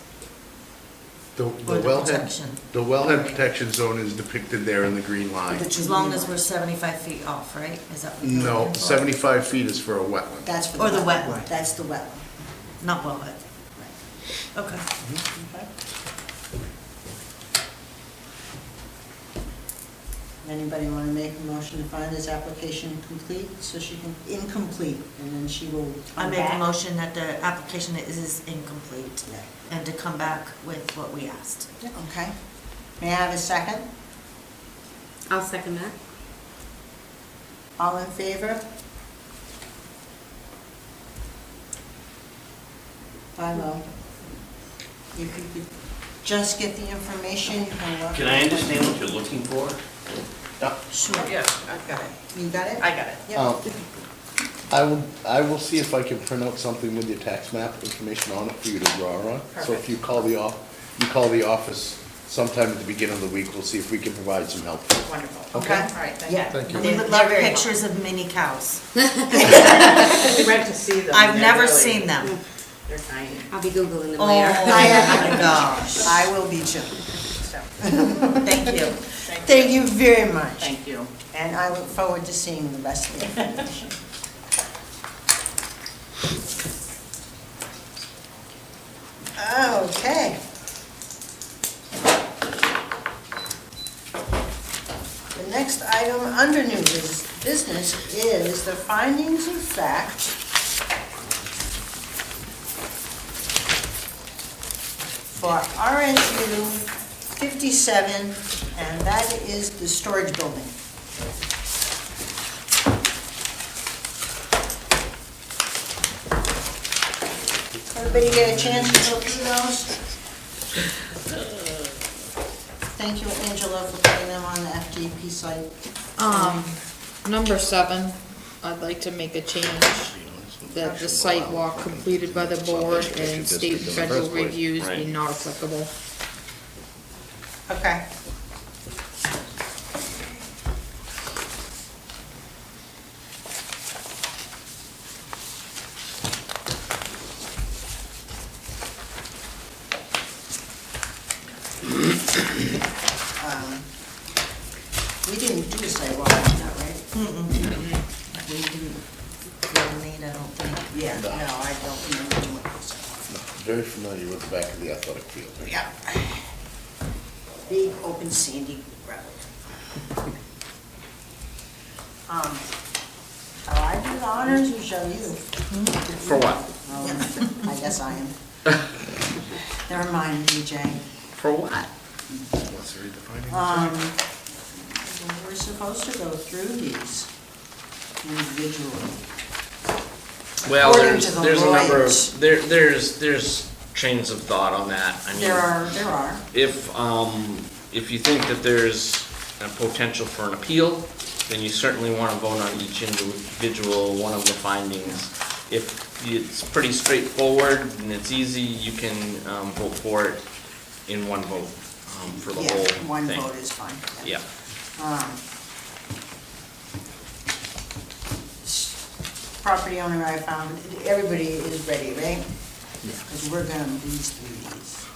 The Or the wellhead, protection. the wellhead protection zone is depicted there in the green line. As long as we're 75 feet off, right? Is that what you're No, looking for? 75 feet is for a wetland. That's for Or the the wet wetland. one. That's the wetland. Not wellhead. Okay. Okay. Anybody want to make a motion to find this application complete, so she can, incomplete, and then she will I come make a back? motion that the application is incomplete Yeah. and to come back with what we asked. Okay. May I have a second? I'll second that. All in favor? 5-0. If you could just get the information, you can look. Can I understand what you're looking for? Sure. Yeah, I've got it. You got it? I got it. Yep. I will see if I can print out something with your tax map information on it for you to draw on. So if you call the office sometime at the beginning of the week, we'll see if we can provide some help. Wonderful. Okay. All right, thank you. Yeah. Thank you. We would love pictures of mini cows. Great to see them. I've They're never really- seen them. They're tiny. I'll be Googling them Oh later. my gosh. I will be too. So, Thank you. Thank you very much. Thank you. And I look forward to seeing the rest of the information. Okay. The next item under new business is the findings of fact for RSU 57, and that is the storage building. Everybody get a chance to go through those? Thank you, Angela, for putting them on the FDP site. Number 7, I'd like to make a change that the site walk completed by the board and state and federal reviews be not applicable. Okay. We didn't do a sidewalk on that, right? We didn't feel the need, I don't think. Yeah, no, I don't remember doing a sidewalk. Very familiar with the back of the athletic field. Yeah. Big, open, sandy gravel. Shall I do the honors or shall you? For what? I guess I am. Never mind, DJ. For what? Um, supposed to go through these individually. Well, According to the there's a number lawyers. of, there's trains of thought on that. I mean, There are. If you think that there's a potential for an appeal, then you certainly want to vote on each individual one of the findings. If it's pretty straightforward and it's easy, you can vote for it in one vote for the whole Yeah, thing. one vote is fine. Yeah. Property owner I found, everybody is ready, right? Because we're gonna breeze through these.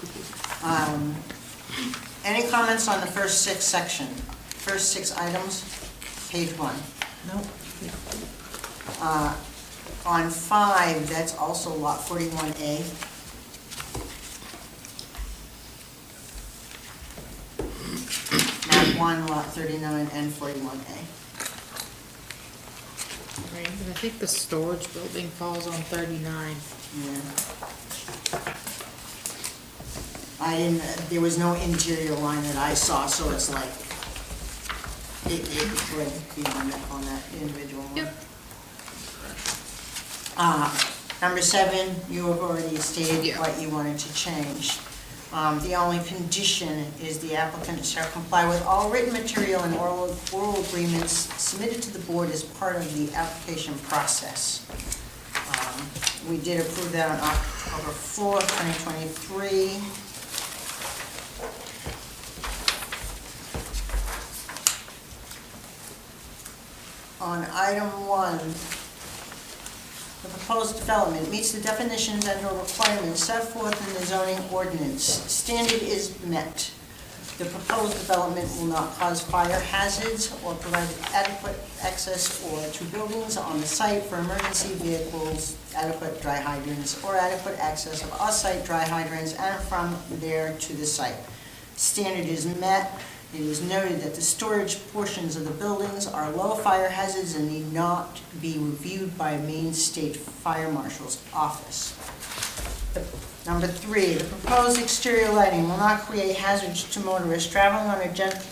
Any comments on the first six items? Page 1. Nope. On 5, that's also lot 41A. Map 1, lot 39 and 41A. Right, and I think the storage building falls on 39. Yeah. There was no interior line that I saw, so it's like, it could be on that individual one. Yep. Number 7, you have already stated Yeah. what you wanted to change. The only condition is the applicant shall comply with all written material and oral agreements submitted to the board as part of the application process. We did approve that on October 4th, 2023. On item 1, the proposed development meets the definitions and or requirements set forth in the zoning ordinance. Standard is met. The proposed development will not cause fire hazards or provide adequate access or to buildings on the site for emergency vehicles, adequate dry hydrants, or adequate access of off-site dry hydrants and from there to the site. Standard is met. It is noted that the storage portions of the buildings are low fire hazards and need not be reviewed by Maine State Fire Marshal's office. Number 3, the proposed exterior lighting will not create hazards to motorists traveling on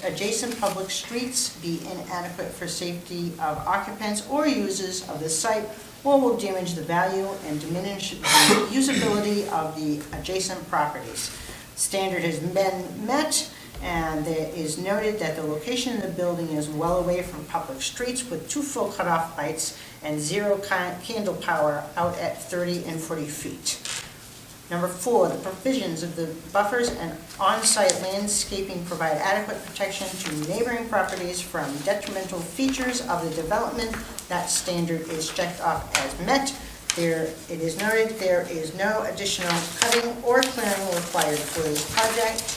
adjacent public streets, be inadequate for safety of occupants or users of the site, or will damage the value and diminish the usability of the adjacent properties. Standard has been met. And it is noted that the location of the building is well away from public streets with 2 full cutoff lights and 0 candle power out at 30 and 40 feet. Number 4, the provisions of the buffers and on-site landscaping provide adequate protection to neighboring properties from detrimental features of the development. That standard is checked off as met. It is noted there is no additional cutting or clearing required for this project.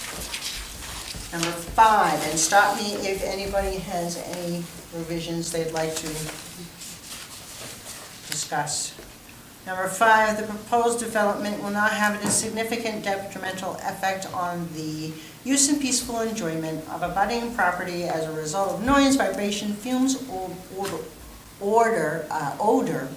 Number 5, and stop me if anybody has any revisions they'd like to discuss. Number 5, the proposed development will not have a significant detrimental effect on the use and peaceful enjoyment of abutting property as a result of noise, vibration, fumes, or odor,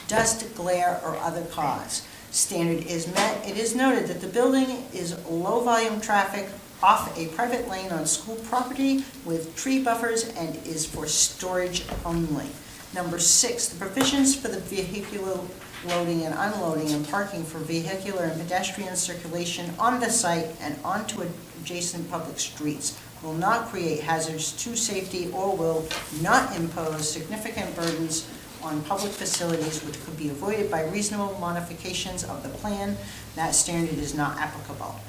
dust, glare, or other cause. Standard is met. It is noted that the building is low volume traffic off a private lane on school property with tree buffers and is for storage only. Number 6, the provisions for the vehicular loading and unloading and parking for vehicular and pedestrian circulation on the site and onto adjacent public streets will not create hazards to safety or will not impose significant burdens on public facilities which could be avoided by reasonable modifications of the plan. That standard is not applicable.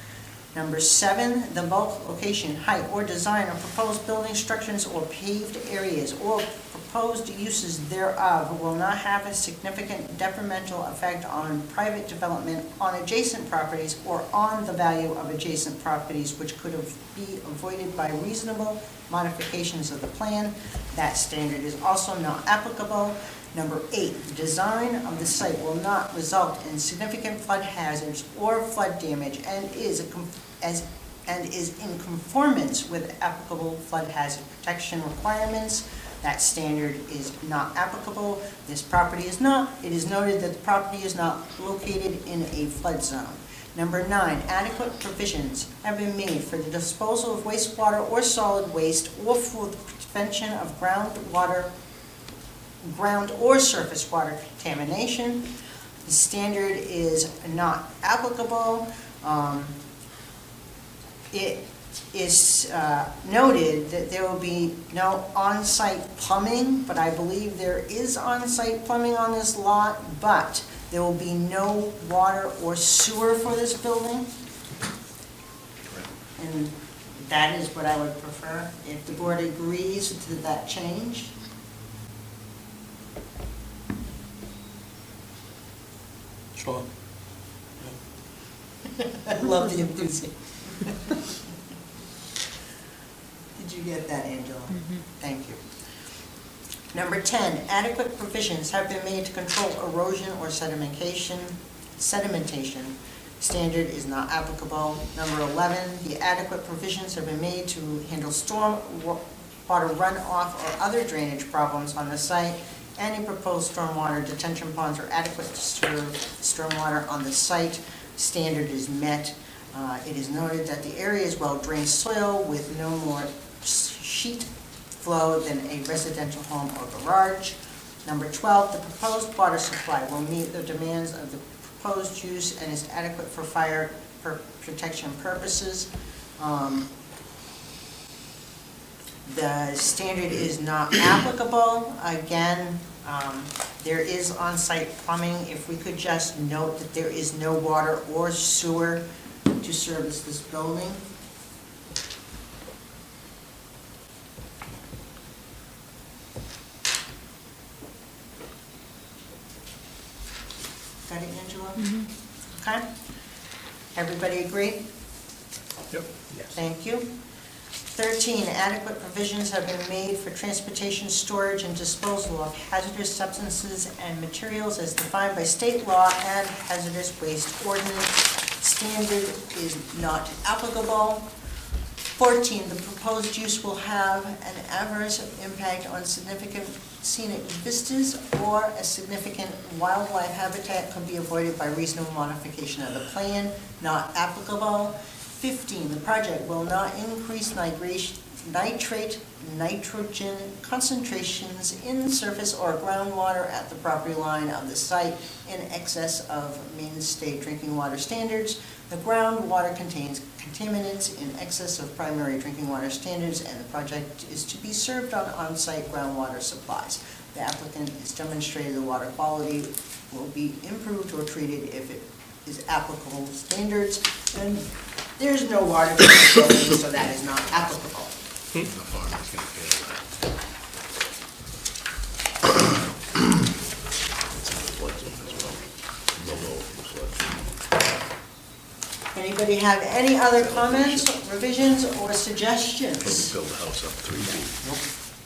Number 7, the bulk, location, height, or design of proposed building structures or paved areas or proposed uses thereof will not have a significant detrimental effect on private development on adjacent properties or on the value of adjacent properties which could be avoided by reasonable modifications of the plan. That standard is also not applicable. Number 8, the design of the site will not result in significant flood hazards or flood damage and is in conformance with applicable flood hazard protection requirements. That standard is not applicable. This property is not. It is noted that the property is not located in a flood zone. Number 9, adequate provisions have been made for the disposal of wastewater or solid waste or for the prevention of ground or surface water contamination. The standard is not applicable. It is noted that there will be no on-site plumbing, but I believe there is on-site plumbing on this lot, but there will be no water or sewer for this building. And that is what I would prefer, if the board agrees to that change. Sure. I love the enthusiasm. Did you get that, Angela? Thank you. Number 10, adequate provisions have been made to control erosion or sedimentation. Standard is not applicable. Number 11, the adequate provisions have been made to handle storm water runoff or other drainage problems on the site. Any proposed stormwater detention ponds are adequate to serve stormwater on the site. Standard is met. It is noted that the area is well-drained soil with no more sheet flow than a residential home or garage. Number 12, the proposed water supply will meet the demands of the proposed use and is adequate for fire protection purposes. The standard is not applicable. Again, there is on-site plumbing. If we could just note that there is no water or sewer to service this building. Got it, Angela? Okay. Everybody agree? Yep. Thank you. 13, adequate provisions have been made for transportation, storage, and disposal of hazardous substances and materials as defined by state law and hazardous waste ordinance. Standard is not applicable. 14, the proposed use will have an adverse impact on significant scenic vistas or a significant wildlife habitat could be avoided by reasonable modification of the plan, not applicable. 15, the project will not increase nitrate, nitrogen concentrations in surface or groundwater at the property line of the site in excess of Maine State drinking water standards. The groundwater contains contaminants in excess of primary drinking water standards, and the project is to be served on on-site groundwater supplies. The applicant has demonstrated the water quality will be improved or treated if it is applicable standards, and there's no water in the building, so that is not applicable. Anybody have any other comments, revisions, or suggestions? Build the house up 3 feet.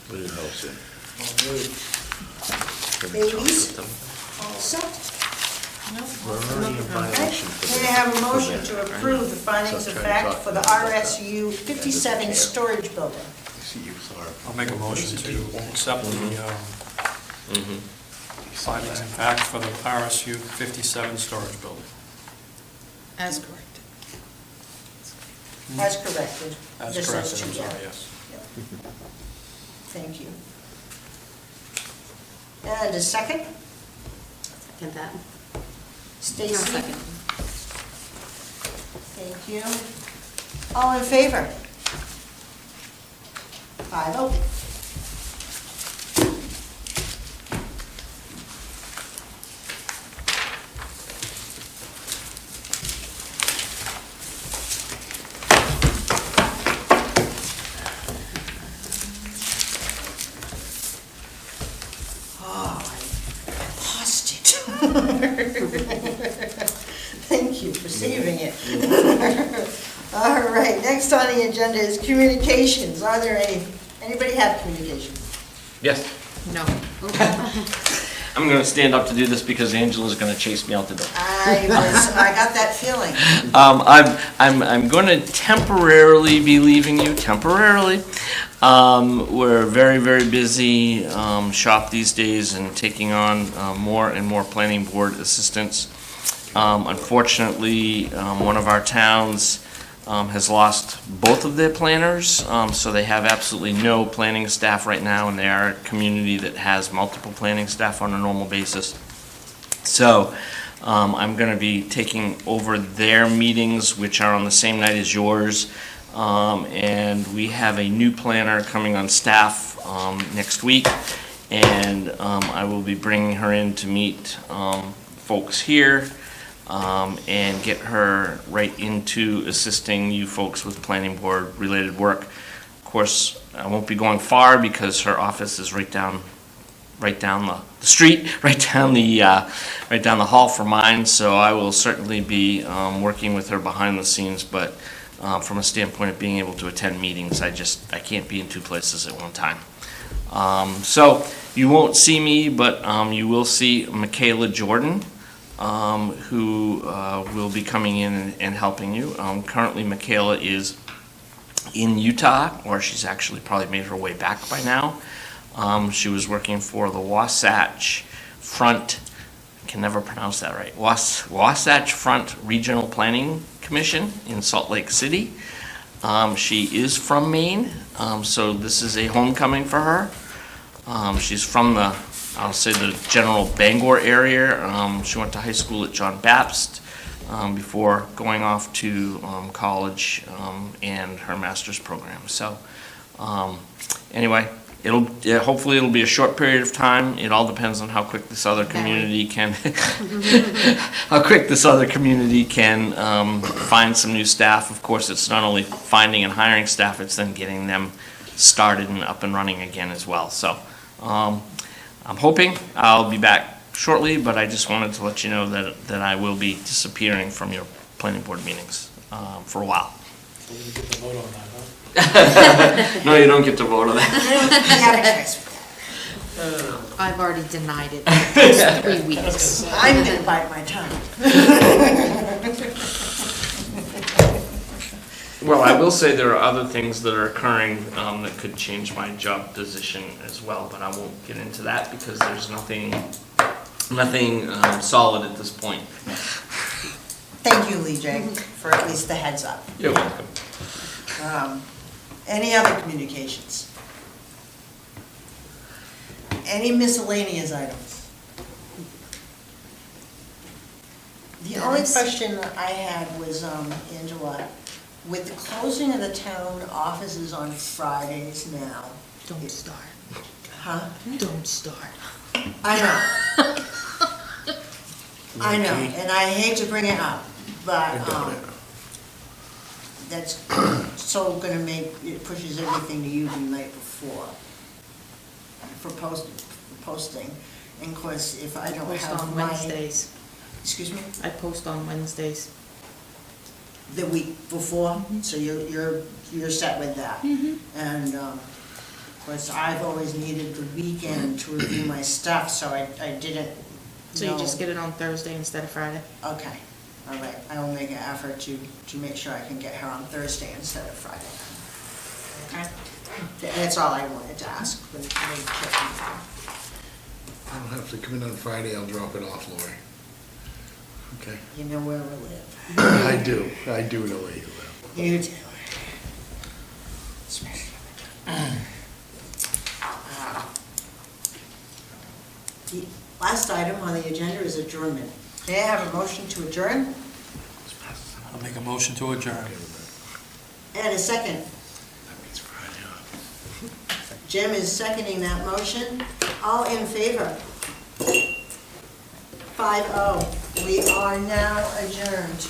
Put a house in. Babies? All set? We're already in violation for May I have a motion to approve the findings of fact for the RSU 57 storage building? I'll make a motion to accept the findings and facts for the RSU 57 storage building. As corrected. As corrected. As Just those corrected, I'm two, sorry, yeah. yes. Yep. Thank you. And a second? Second that. Stacy? No, second. Thank you. All in favor? 5-0. Thank you for saving it. All right, next on the agenda is communications. Are there anybody have communications? Yes. No. I'm going to stand up to do this because Angela's going to chase me out the door. I got that feeling. I'm going to temporarily be leaving you, temporarily. We're very, very busy shop these days and taking on more and more planning board assistants. Unfortunately, one of our towns has lost both of their planners, so they have absolutely no planning staff right now, and they are a community that has multiple planning staff on a normal basis. So I'm going to be taking over their meetings, which are on the same night as yours, and we have a new planner coming on staff next week, and I will be bringing her in to meet folks here and get her right into assisting you folks with planning board related work. Of course, I won't be going far because her office is right down the street, right down the hall from mine. So I will certainly be working with her behind the scenes, but from a standpoint of being able to attend meetings, I can't be in two places at one time. So you won't see me, but you will see Michaela Jordan, who will be coming in and helping you. Currently, Michaela is in Utah, or she's actually probably made her way back by now. She was working for the Wasatch Front, I can never pronounce that right, Wasatch Front Regional Planning Commission in Salt Lake City. She is from Maine, so this is a homecoming for her. She's from I'll say the general Bangor area. She went to high school at John Baptist before going off to college and her master's program. So anyway, hopefully it'll be a short period of time. It all depends on how quick this other community can find some new staff. Of course, it's not only finding and hiring staff, it's then getting them started and up and running again as well. So I'm hoping I'll be back shortly, but I just wanted to let you know that I will be disappearing from your planning board meetings for a while. So we get to vote on that, huh? No, you don't get to vote on that. I've already denied it for the past 3 weeks. I'm gonna bite my tongue. Well, I will say there are other things that are occurring that could change my job position as well, but I won't get into that because there's nothing solid at this point. Thank you, Lee J, for at least the heads up. You're welcome. Any other communications? Any miscellaneous items? The only question I had was, Angela, with the closing of the town offices on Fridays now. Don't start. Huh? Don't start. I know. I know, and I hate to bring it up, but, that's so gonna it pushes everything to you the night before for posting. And of course, if I don't Post have on my. Wednesdays. Excuse me? I post on Wednesdays. The week before, so you're set with that. And, of course, I've always needed the weekend to review my stuff, so I didn't So you know. just get it on Thursday instead of Friday? Okay, all right, I will make an effort to make sure I can get her on Thursday instead of Friday. Okay? That's all I wanted to ask. I don't have to come in on Friday, I'll drop it off, Lori. Okay. You know where we live. I do know where you live. You do. The last item on the agenda is adjournment. May I have a motion to adjourn? I'll make a motion to adjourn. And a second. That means Friday off. Jim is seconding that motion. All in favor? 5-0. We are now adjourned.